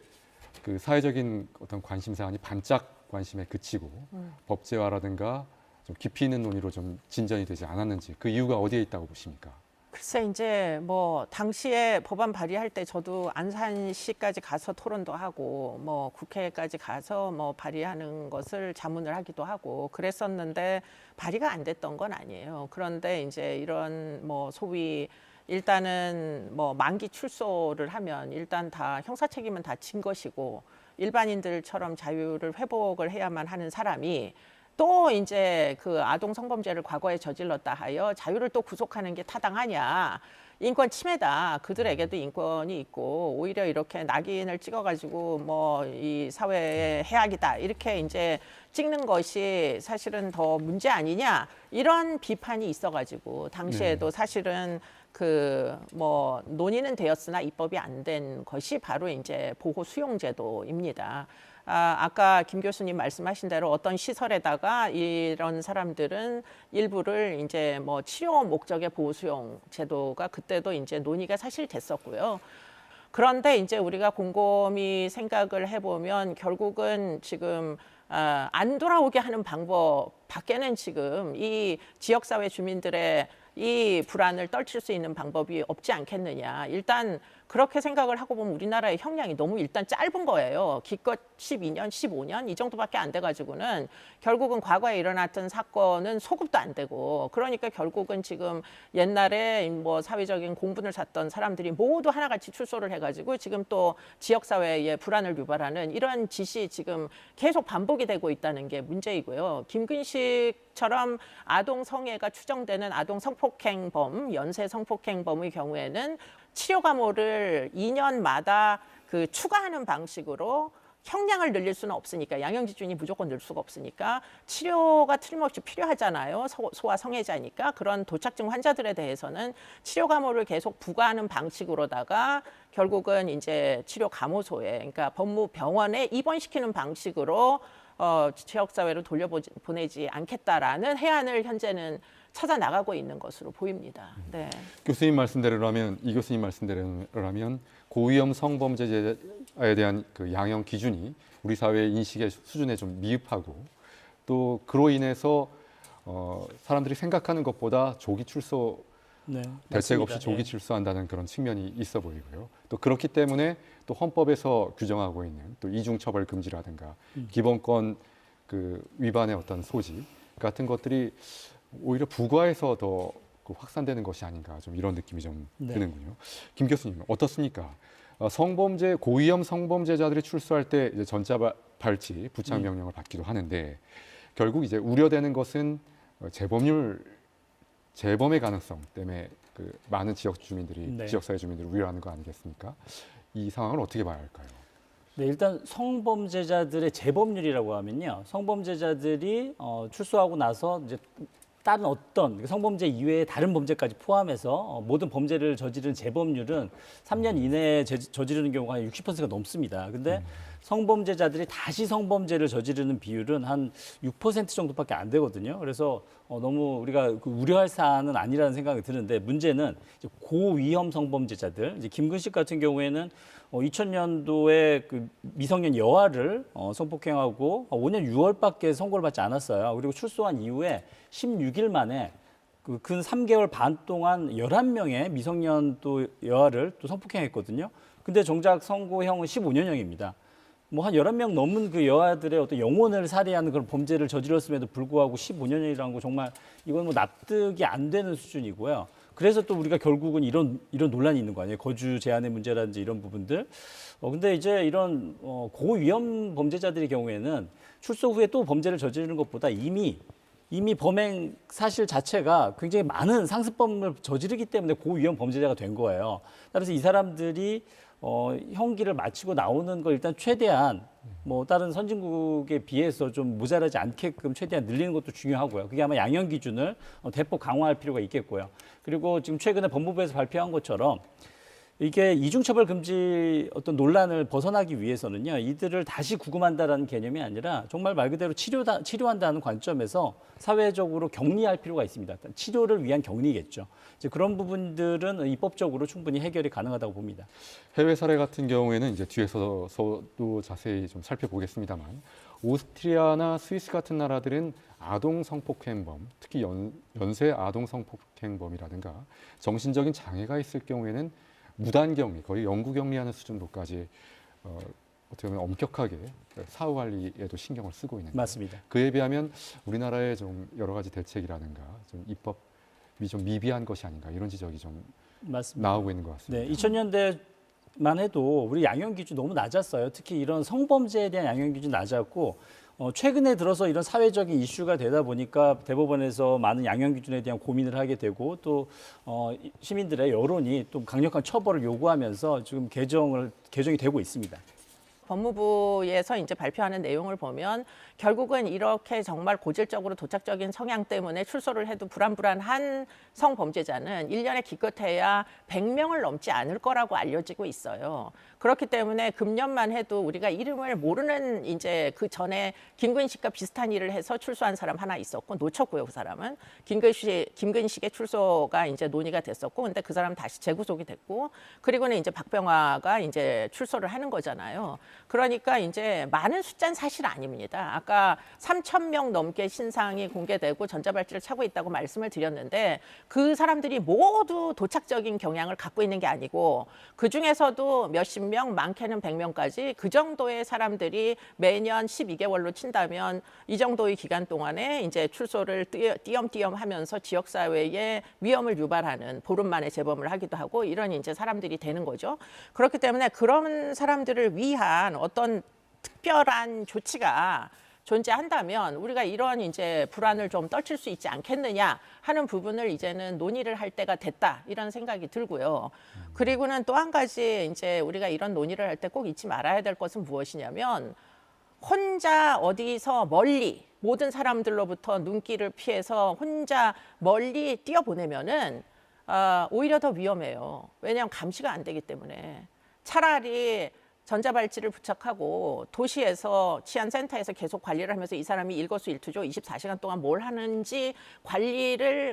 그 사회적인 어떤 관심사안이 반짝 관심에 그치고 법제화라든가 좀 깊이 있는 논의로 좀 진전이 되지 않았는지, 그 이유가 어디에 있다고 보십니까? 글쎄 이제 뭐 당시에 법안 발의할 때 저도 안산시까지 가서 토론도 하고 뭐 국회까지 가서 뭐 발의하는 것을 자문을 하기도 하고 그랬었는데 발의가 안 됐던 건 아니에요. 그런데 이제 이런 뭐 소위 일단은 뭐 만기 출소를 하면 일단 다 형사 책임은 다 진 것이고 일반인들처럼 자유를 회복을 해야만 하는 사람이 또 이제 그 아동 성범죄를 과거에 저질렀다 하여 자유를 또 구속하는 게 타당하냐. 인권 침해다. 그들에게도 인권이 있고 오히려 이렇게 낙인을 찍어가지고 뭐 이 사회의 해악이다. 이렇게 이제 찍는 것이 사실은 더 문제 아니냐. 이런 비판이 있어가지고 당시에도 사실은 그 뭐 논의는 되었으나 입법이 안 된 것이 바로 이제 보호 수용제도입니다. 아까 김 교수님 말씀하신 대로 어떤 시설에다가 이런 사람들은 일부를 이제 뭐 치료 목적의 보호 수용 제도가 그때도 이제 논의가 사실 됐었고요. 그런데 이제 우리가 곰곰이 생각을 해보면 결국은 지금 안 돌아오게 하는 방법 밖에는 지금 이 지역사회 주민들의 이 불안을 떨칠 수 있는 방법이 없지 않겠느냐. 일단 그렇게 생각을 하고 보면 우리나라의 형량이 너무 일단 짧은 거예요. 기껏 12년, 15년 이 정도밖에 안 돼가지고는 결국은 과거에 일어났던 사건은 소급도 안 되고 그러니까 결국은 지금 옛날에 뭐 사회적인 공분을 샀던 사람들이 모두 하나같이 출소를 해가지고 지금 또 지역사회에 불안을 유발하는 이런 짓이 지금 계속 반복이 되고 있다는 게 문제이고요. 김근식처럼 아동 성애가 추정되는 아동 성폭행범, 연쇄 성폭행범의 경우에는 치료 감호를 2년마다 그 추가하는 방식으로 형량을 늘릴 수는 없으니까 양형 기준이 무조건 늘 수가 없으니까 치료가 틀림없이 필요하잖아요. 소아 성애자니까 그런 도착증 환자들에 대해서는 치료 감호를 계속 부과하는 방식으로다가 결국은 이제 치료 감호소에 그러니까 법무병원에 입원시키는 방식으로 지역사회로 돌려보내지 않겠다라는 해안을 현재는 찾아 나가고 있는 것으로 보입니다. 네. 교수님 말씀대로라면 이 교수님 말씀대로라면 고위험 성범죄자에 대한 그 양형 기준이 우리 사회의 인식의 수준에 좀 미흡하고 또 그로 인해서 사람들이 생각하는 것보다 조기 출소 대책 없이 조기 출소한다는 그런 측면이 있어 보이고요. 또 그렇기 때문에 또 헌법에서 규정하고 있는 또 이중처벌 금지라든가 기본권 그 위반의 어떤 소지 같은 것들이 오히려 부과해서 더 확산되는 것이 아닌가 좀 이런 느낌이 좀 드는군요. 김 교수님 어떻습니까? 성범죄 고위험 성범죄자들이 출소할 때 이제 전자 발치 부착 명령을 받기도 하는데 결국 이제 우려되는 것은 재범의 가능성 때문에 그 많은 지역 주민들이 지역사회 주민들이 우려하는 거 아니겠습니까? 이 상황을 어떻게 봐야 할까요? 네, 일단 성범죄자들의 재범률이라고 하면요, 성범죄자들이 출소하고 나서 이제 다른 어떤 성범죄 이외의 다른 범죄까지 포함해서 모든 범죄를 저지른 재범률은 3년 이내에 저지르는 경우가 한 60%가 넘습니다. 근데 성범죄자들이 다시 성범죄를 저지르는 비율은 한 6% 정도밖에 안 되거든요. 그래서 너무 우리가 우려할 사안은 아니라는 생각이 드는데 문제는 이제 고위험 성범죄자들, 이제 김근식 같은 경우에는 2000년도에 그 미성년 여아를 성폭행하고 5년 6월밖에 선고를 받지 않았어요. 그리고 출소한 이후에 16일 만에 그 근 3개월 반 동안 11명의 미성년 또 여아를 또 성폭행했거든요. 근데 정작 선고형은 15년형입니다. 뭐 한 11명 넘은 그 여아들의 어떤 영혼을 살해하는 그런 범죄를 저질렀음에도 불구하고 15년이라는 거 정말 이건 뭐 납득이 안 되는 수준이고요. 그래서 또 우리가 결국은 이런 논란이 있는 거 아니에요. 거주 제한의 문제라든지 이런 부분들. 근데 이제 이런 고위험 범죄자들의 경우에는 출소 후에 또 범죄를 저지르는 것보다 이미 범행 사실 자체가 굉장히 많은 상습범을 저지르기 때문에 고위험 범죄자가 된 거예요. 따라서 이 사람들이 형기를 마치고 나오는 걸 일단 최대한 뭐 다른 선진국에 비해서 좀 모자라지 않게끔 최대한 늘리는 것도 중요하고요. 그게 아마 양형 기준을 대폭 강화할 필요가 있겠고요. 그리고 지금 최근에 법무부에서 발표한 것처럼 이게 이중처벌 금지 어떤 논란을 벗어나기 위해서는요, 이들을 다시 구금한다라는 개념이 아니라 정말 말 그대로 치료한다는 관점에서 사회적으로 격리할 필요가 있습니다. 치료를 위한 격리겠죠. 이제 그런 부분들은 입법적으로 충분히 해결이 가능하다고 봅니다. 해외 사례 같은 경우에는 이제 뒤에서도 자세히 좀 살펴보겠습니다만, 오스트리아나 스위스 같은 나라들은 아동 성폭행범, 특히 연쇄 아동 성폭행범이라든가 정신적인 장애가 있을 경우에는 무단격리, 거의 영구격리하는 수준으로까지 어떻게 보면 엄격하게 사후 관리에도 신경을 쓰고 있는. 맞습니다. 그에 비하면 우리나라의 좀 여러 가지 대책이라든가 좀 입법이 좀 미비한 것이 아닌가 이런 지적이 좀 맞습니다. 나오고 있는 것 같습니다. 네, 2000년대만 해도 우리 양형 기준 너무 낮았어요. 특히 이런 성범죄에 대한 양형 기준 낮았고 최근에 들어서 이런 사회적인 이슈가 되다 보니까 대법원에서 많은 양형 기준에 대한 고민을 하게 되고 또 시민들의 여론이 또 강력한 처벌을 요구하면서 지금 개정이 되고 있습니다. 법무부에서 이제 발표하는 내용을 보면 결국은 이렇게 정말 고질적으로 도착적인 성향 때문에 출소를 해도 불안불안한 성범죄자는 1년에 기껏해야 100명을 넘지 않을 거라고 알려지고 있어요. 그렇기 때문에 금년만 해도 우리가 이름을 모르는 이제 그 전에 김근식과 비슷한 일을 해서 출소한 사람 하나 있었고 놓쳤고요. 그 사람은 김근식의 출소가 이제 논의가 됐었고 근데 그 사람 다시 재구속이 됐고 그리고는 이제 박병화가 이제 출소를 하는 거잖아요. 그러니까 이제 많은 숫자는 사실 아닙니다. 아까 3,000명 넘게 신상이 공개되고 전자발찌를 차고 있다고 말씀을 드렸는데 그 사람들이 모두 도착적인 경향을 갖고 있는 게 아니고 그중에서도 몇십 명, 많게는 100명까지 그 정도의 사람들이 매년 12개월로 친다면 이 정도의 기간 동안에 이제 출소를 띄엄띄엄 하면서 지역사회에 위험을 유발하는 보름 만에 재범을 하기도 하고 이런 이제 사람들이 되는 거죠. 그렇기 때문에 그런 사람들을 위한 어떤 특별한 조치가 존재한다면 우리가 이런 이제 불안을 좀 떨칠 수 있지 않겠느냐 하는 부분을 이제는 논의를 할 때가 됐다 이런 생각이 들고요. 그리고는 또 한 가지 이제 우리가 이런 논의를 할 때 꼭 잊지 말아야 될 것은 무엇이냐면 혼자 어디서 멀리 모든 사람들로부터 눈길을 피해서 혼자 멀리 뛰어보내면은 오히려 더 위험해요. 왜냐하면 감시가 안 되기 때문에 차라리 전자발찌를 부착하고 도시에서 치안센터에서 계속 관리를 하면서 이 사람이 일거수일투족 24시간 동안 뭘 하는지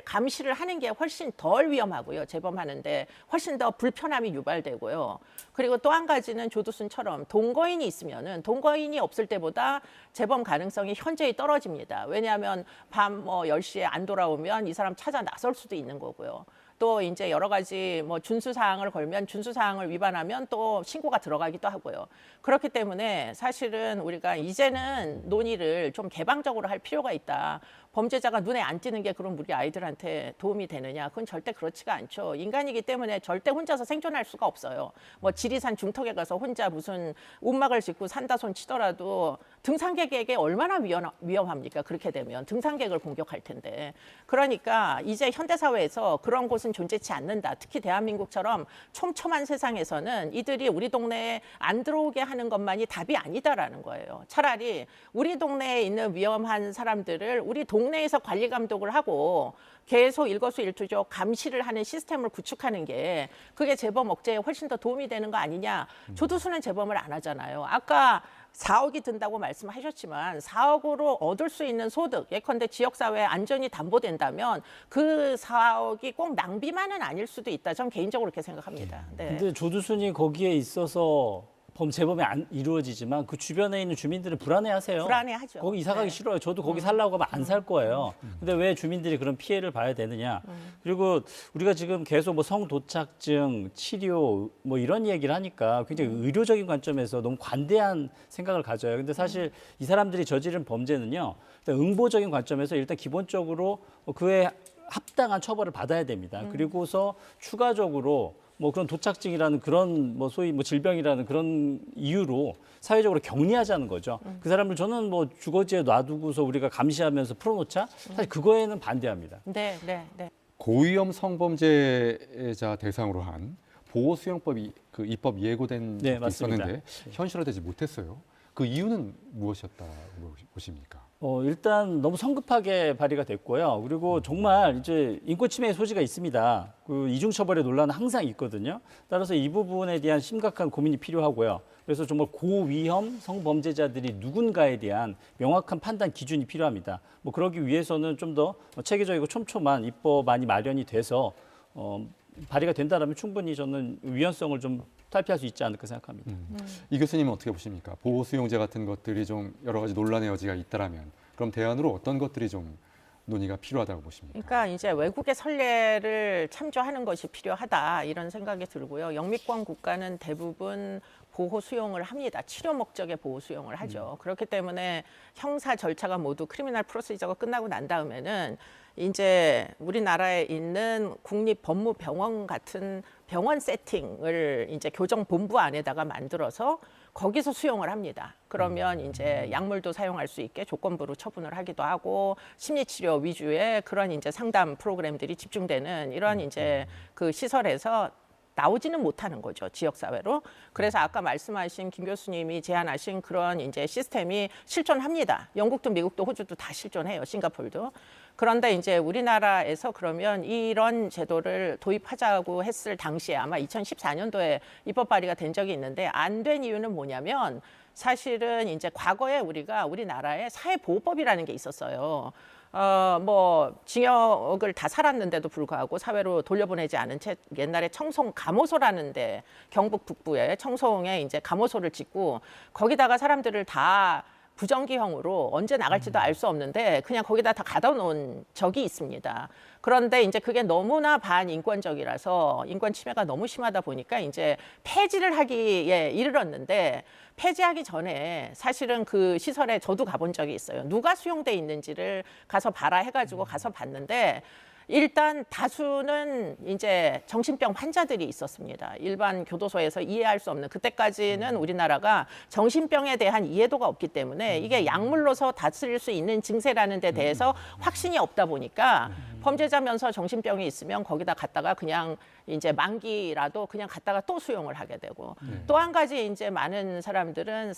감시를 하는 게 훨씬 덜 위험하고요. 재범하는데 훨씬 더 불편함이 유발되고요. 그리고 또 한 가지는 조두순처럼 동거인이 있으면은 동거인이 없을 때보다 재범 가능성이 현저히 떨어집니다. 왜냐하면 밤 10시에 안 돌아오면 이 사람 찾아 나설 수도 있는 거고요. 또 이제 여러 가지 준수사항을 걸면 준수사항을 위반하면 또 신고가 들어가기도 하고요. 그렇기 때문에 사실은 우리가 이제는 논의를 좀 개방적으로 할 필요가 있다. 범죄자가 눈에 안 띄는 게 그럼 우리 아이들한테 도움이 되느냐? 그건 절대 그렇지가 않죠. 인간이기 때문에 절대 혼자서 생존할 수가 없어요. 지리산 중턱에 가서 혼자 무슨 움막을 짓고 산다 손 치더라도 등산객에게 얼마나 위험합니까? 그렇게 되면 등산객을 공격할 텐데. 그러니까 이제 현대사회에서 그런 곳은 존재치 않는다. 특히 대한민국처럼 촘촘한 세상에서는 이들이 우리 동네에 안 들어오게 하는 것만이 답이 아니다라는 거예요. 차라리 우리 동네에 있는 위험한 사람들을 우리 동네에서 관리 감독을 하고 계속 일거수일투족 감시를 하는 시스템을 구축하는 게 그게 재범 억제에 훨씬 더 도움이 되는 거 아니냐. 조두순은 재범을 안 하잖아요. 아까 4억이 든다고 말씀하셨지만 4억으로 얻을 수 있는 소득, 예컨대 지역사회 안전이 담보된다면 그 4억이 꼭 낭비만은 아닐 수도 있다. 전 개인적으로 그렇게 생각합니다. 네. 근데 조두순이 거기에 있어서 재범이 안 이루어지지만 그 주변에 있는 주민들은 불안해하세요. 불안해하죠. 거기 이사 가기 싫어요. 저도 거기 살라고 하면 안 살 거예요. 근데 왜 주민들이 그런 피해를 봐야 되느냐. 그리고 우리가 지금 계속 성도착증, 치료 이런 얘기를 하니까 굉장히 의료적인 관점에서 너무 관대한 생각을 가져요. 근데 사실 이 사람들이 저지른 범죄는요. 일단 응보적인 관점에서 일단 기본적으로 그에 합당한 처벌을 받아야 됩니다. 그리고서 추가적으로 그런 도착증이라는 그런 소위 질병이라는 그런 이유로 사회적으로 격리하자는 거죠. 그 사람을 저는 주거지에 놔두고서 우리가 감시하면서 풀어놓자 사실 그거에는 반대합니다. 네. 고위험 성범죄자 대상으로 한 보호수용법이 입법 예고된 적도 있었는데 현실화되지 못했어요. 그 이유는 무엇이었다고 보십니까? 일단 너무 성급하게 발의가 됐고요. 그리고 정말 이제 인권 침해의 소지가 있습니다. 그 이중 처벌의 논란은 항상 있거든요. 따라서 이 부분에 대한 심각한 고민이 필요하고요. 그래서 정말 고위험 성범죄자들이 누군가에 대한 명확한 판단 기준이 필요합니다. 뭐 그러기 위해서는 좀 더 체계적이고 촘촘한 입법안이 마련이 돼서 발의가 된다면 충분히 저는 위헌성을 좀 탈피할 수 있지 않을까 생각합니다. 이 교수님은 어떻게 보십니까? 보호 수용제 같은 것들이 좀 여러 가지 논란의 여지가 있다라면 그럼 대안으로 어떤 것들이 좀 논의가 필요하다고 보십니까? 그러니까 이제 외국의 선례를 참조하는 것이 필요하다 이런 생각이 들고요. 영미권 국가는 대부분 보호 수용을 합니다. 치료 목적의 보호 수용을 하죠. 그렇기 때문에 형사 절차가 모두 크리미널 프로시저가 끝나고 난 다음에는 이제 우리나라에 있는 국립법무병원 같은 병원 세팅을 이제 교정본부 안에다가 만들어서 거기서 수용을 합니다. 그러면 이제 약물도 사용할 수 있게 조건부로 처분을 하기도 하고 심리치료 위주의 그런 이제 상담 프로그램들이 집중되는 이런 이제 그 시설에서 나오지는 못하는 거죠, 지역사회로. 그래서 아까 말씀하신 김 교수님이 제안하신 그런 이제 시스템이 실존합니다. 영국도 미국도 호주도 다 실존해요, 싱가포르도. 그런데 이제 우리나라에서 그러면 이런 제도를 도입하자고 했을 당시에 아마 2014년도에 입법 발의가 된 적이 있는데 안 된 이유는 뭐냐면 사실은 이제 과거에 우리나라에 사회보호법이라는 게 있었어요. 뭐 징역을 다 살았는데도 불구하고 사회로 돌려보내지 않은 채 옛날에 청송 감호소라는 데 경북 북부에 청송에 이제 감호소를 짓고 거기다가 사람들을 다 부정기형으로 언제 나갈지도 알 수 없는데 그냥 거기다 다 가둬 놓은 적이 있습니다. 그런데 이제 그게 너무나 반인권적이라서 인권 침해가 너무 심하다 보니까 이제 폐지를 하기에 이르렀는데 폐지하기 전에 사실은 그 시설에 저도 가본 적이 있어요. 누가 수용돼 있는지를 가서 봐라 해가지고 가서 봤는데 일단 다수는 이제 정신병 환자들이 있었습니다. 일반 교도소에서 이해할 수 없는 그때까지는 우리나라가 정신병에 대한 이해도가 없기 때문에 이게 약물로서 다스릴 수 있는 증세라는 데 대해서 확신이 없다 보니까 범죄자면서 정신병이 있으면 거기다 갔다가 그냥 이제 만기라도 그냥 갔다가 또 수용을 하게 되고 또 한 가지 이제 많은 사람들은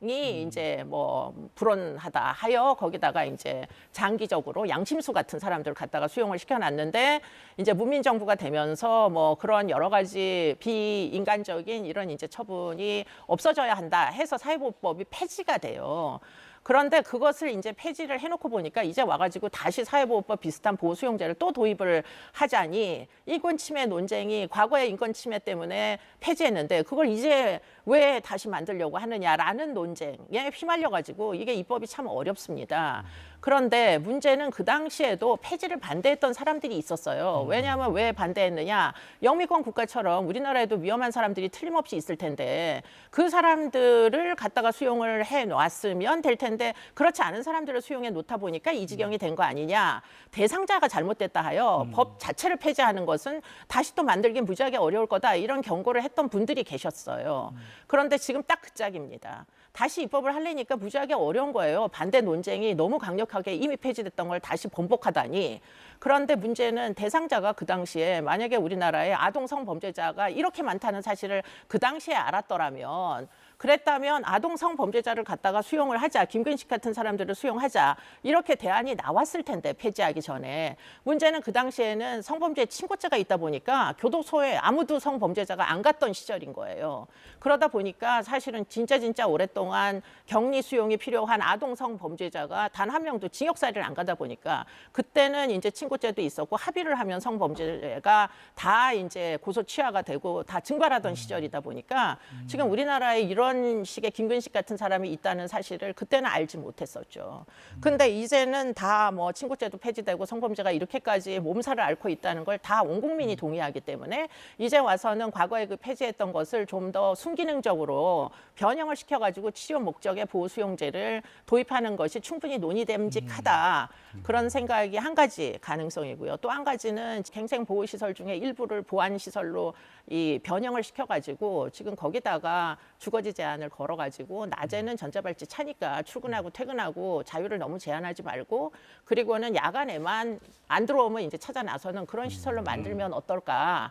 이 이제 뭐 불온하다 하여 거기다가 이제 장기적으로 양심수 같은 사람들을 갖다가 수용을 시켜놨는데 이제 문민 정부가 되면서 뭐 그런 여러 가지 비인간적인 이런 이제 처분이 없어져야 한다 해서 사회보호법이 폐지가 돼요. 그런데 그것을 이제 폐지를 해놓고 보니까 이제 와가지고 다시 사회보호법 비슷한 보호수용제를 또 도입을 하자니 인권 침해 논쟁이 과거의 인권 침해 때문에 폐지했는데 그걸 이제 왜 다시 만들려고 하느냐라는 논쟁에 휘말려가지고 이게 입법이 참 어렵습니다. 그런데 문제는 그 당시에도 폐지를 반대했던 사람들이 있었어요. 왜냐하면 왜 반대했느냐. 영미권 국가처럼 우리나라에도 위험한 사람들이 틀림없이 있을 텐데 그 사람들을 갖다가 수용을 해놨으면 될 텐데 그렇지 않은 사람들을 수용해 놓다 보니까 이 지경이 된 거 아니냐. 대상자가 잘못됐다 하여 법 자체를 폐지하는 것은 다시 또 만들긴 무지하게 어려울 거다. 이런 경고를 했던 분들이 계셨어요. 그런데 지금 딱 그 짝입니다. 다시 입법을 하려니까 무지하게 어려운 거예요. 반대 논쟁이 너무 강력하게 이미 폐지됐던 걸 다시 번복하다니. 그런데 문제는 대상자가 그 당시에 만약에 우리나라에 아동 성범죄자가 이렇게 많다는 사실을 그 당시에 알았더라면 그랬다면 아동 성범죄자를 갖다가 수용을 하자. 김근식 같은 사람들을 수용하자. 이렇게 대안이 나왔을 텐데 폐지하기 전에. 문제는 그 당시에는 성범죄 친고죄가 있다 보니까 교도소에 아무도 성범죄자가 안 갔던 시절인 거예요. 그러다 보니까 사실은 진짜 오랫동안 격리 수용이 필요한 아동 성범죄자가 단 한 명도 징역살이를 안 가다 보니까 그때는 이제 친고죄도 있었고 합의를 하면 성범죄가 다 이제 고소 취하가 되고 다 증발하던 시절이다 보니까 지금 우리나라에 이런 식의 김근식 같은 사람이 있다는 사실을 그때는 알지 못했었죠. 근데 이제는 다 뭐 친고죄도 폐지되고 성범죄가 이렇게까지 몸살을 앓고 있다는 걸 다 온 국민이 동의하기 때문에 이제 와서는 과거에 그 폐지했던 것을 좀 더 순기능적으로 변형을 시켜가지고 치료 목적의 보호수용제를 도입하는 것이 충분히 논의됨직하다. 그런 생각이 한 가지 가능성이고요. 또 한 가지는 갱생보호시설 중에 일부를 보안시설로 이 변형을 시켜가지고 지금 거기다가 주거지 제한을 걸어가지고 낮에는 전자발찌 차니까 출근하고 퇴근하고 자유를 너무 제한하지 말고 그리고는 야간에만 안 들어오면 이제 찾아 나서는 그런 시설로 만들면 어떨까.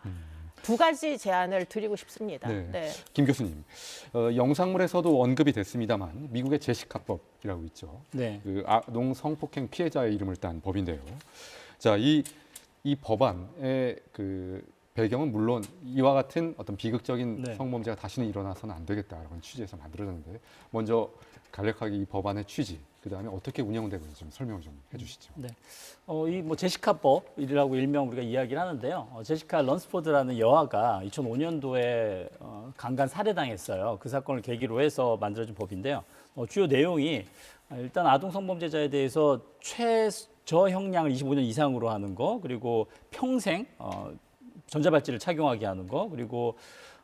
두 가지 제안을 드리고 싶습니다. 네. 네. 김 교수님, 영상물에서도 언급이 됐습니다만 미국의 제시카법이라고 있죠. 네. 그 아동 성폭행 피해자의 이름을 딴 법인데요. 자, 이 법안의 그 배경은 물론 이와 같은 어떤 비극적인 네. 성범죄가 다시는 일어나서는 안 되겠다라는 취지에서 만들어졌는데 먼저 간략하게 이 법안의 취지, 그다음에 어떻게 운영되고 있는지 좀 설명 좀 해주시죠. 네. 이 뭐 제시카법이라고 일명 우리가 이야기를 하는데요. 제시카 런스포드라는 여아가 2005년도에 강간 살해당했어요. 그 사건을 계기로 해서 만들어진 법인데요. 주요 내용이 일단 아동 성범죄자에 대해서 최저 형량을 25년 이상으로 하는 거, 그리고 평생 전자발찌를 착용하게 하는 거, 그리고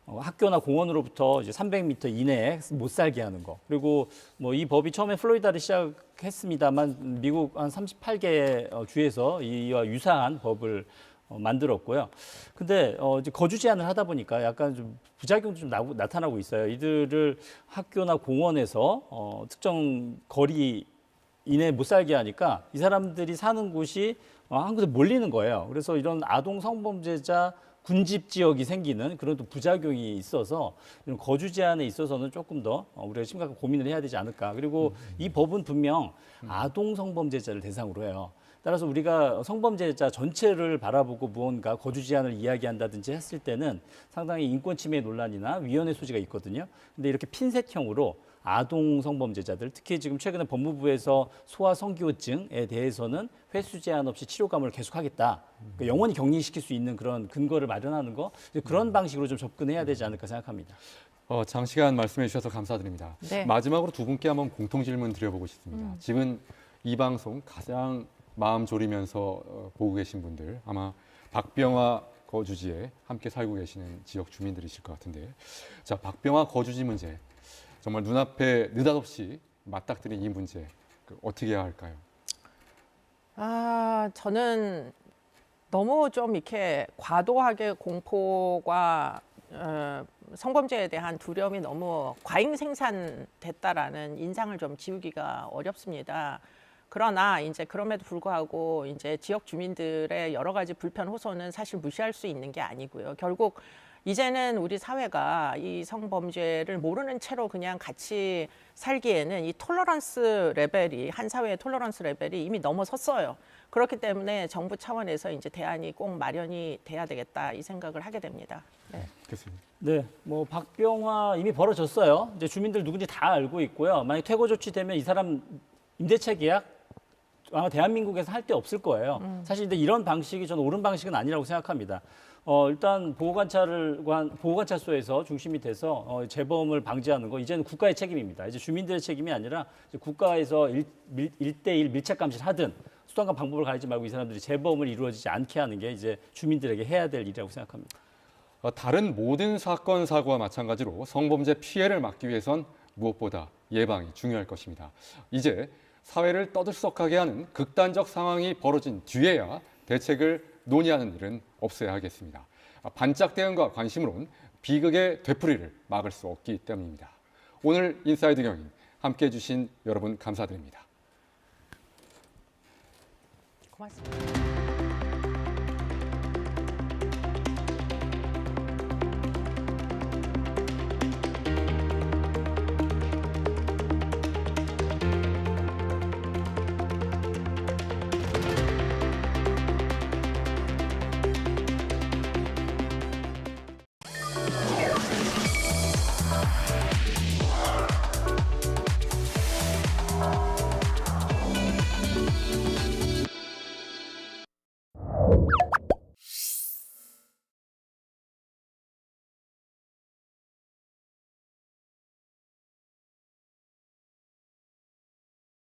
학교나 공원으로부터 이제 300m 이내에 못 살게 하는 거. 그리고 뭐 이 법이 처음에 플로리다를 시작했습니다만 미국 한 38개 주에서 이와 유사한 법을 만들었고요. 근데 이제 거주 제한을 하다 보니까 약간 좀 부작용도 좀 나타나고 있어요. 이들을 학교나 공원에서 특정 거리 이내에 못 살게 하니까 이 사람들이 사는 곳이 한 곳에 몰리는 거예요. 그래서 이런 아동 성범죄자 군집 지역이 생기는 그런 또 부작용이 있어서 이런 거주 제한에 있어서는 조금 더 우리가 심각한 고민을 해야 되지 않을까. 그리고 이 법은 분명 아동 성범죄자를 대상으로 해요. 따라서 우리가 성범죄자 전체를 바라보고 무언가 거주 제한을 이야기한다든지 했을 때는 상당히 인권 침해 논란이나 위헌의 소지가 있거든요. 근데 이렇게 핀셋형으로 아동 성범죄자들, 특히 지금 최근에 법무부에서 소아 성기호증에 대해서는 횟수 제한 없이 치료감을 계속하겠다. 그러니까 영원히 격리시킬 수 있는 그런 근거를 마련하는 거, 그런 방식으로 좀 접근해야 되지 않을까 생각합니다. 장시간 말씀해 주셔서 감사드립니다. 네. 마지막으로 두 분께 한번 공통 질문 드려보고 싶습니다. 지금 이 방송 가장 마음 졸이면서 보고 계신 분들 아마 박병화 거주지에 함께 살고 계시는 지역 주민들이실 것 같은데, 자, 박병화 거주지 문제 정말 눈앞에 느닷없이 맞닥뜨린 이 문제 어떻게 해야 할까요? 저는 너무 좀 이렇게 과도하게 공포과 성범죄에 대한 두려움이 너무 과잉 생산됐다라는 인상을 좀 지우기가 어렵습니다. 그러나 이제 그럼에도 불구하고 이제 지역 주민들의 여러 가지 불편 호소는 사실 무시할 수 있는 게 아니고요. 결국 이제는 우리 사회가 이 성범죄를 모르는 채로 그냥 같이 살기에는 이 톨러런스 레벨이, 한 사회의 톨러런스 레벨이 이미 넘어섰어요. 그렇기 때문에 정부 차원에서 이제 대안이 꼭 마련이 돼야 되겠다, 이 생각을 하게 됩니다. 네. 교수님. 네, 뭐 박병화 이미 벌어졌어요. 이제 주민들 누군지 다 알고 있고요. 만약 퇴거 조치되면 이 사람 임대차 계약 아마 대한민국에서 할 데 없을 거예요. 사실 근데 이런 방식이 저는 옳은 방식은 아니라고 생각합니다. 일단 보호관찰소에서 중심이 돼서 재범을 방지하는 거 이제는 국가의 책임입니다. 이제 주민들의 책임이 아니라 이제 국가에서 1대1 밀착 감시를 하든 수단과 방법을 가리지 말고 이 사람들이 재범을 이루어지지 않게 하는 게 이제 주민들에게 해야 될 일이라고 생각합니다. 다른 모든 사건, 사고와 마찬가지로 성범죄 피해를 막기 위해선 무엇보다 예방이 중요할 것입니다. 이제 사회를 떠들썩하게 하는 극단적 상황이 벌어진 뒤에야 대책을 논의하는 일은 없어야 하겠습니다. 반짝 대응과 관심으로는 비극의 되풀이를 막을 수 없기 때문입니다. 오늘 인사이드 경인 함께해 주신 여러분 감사드립니다. 고맙습니다.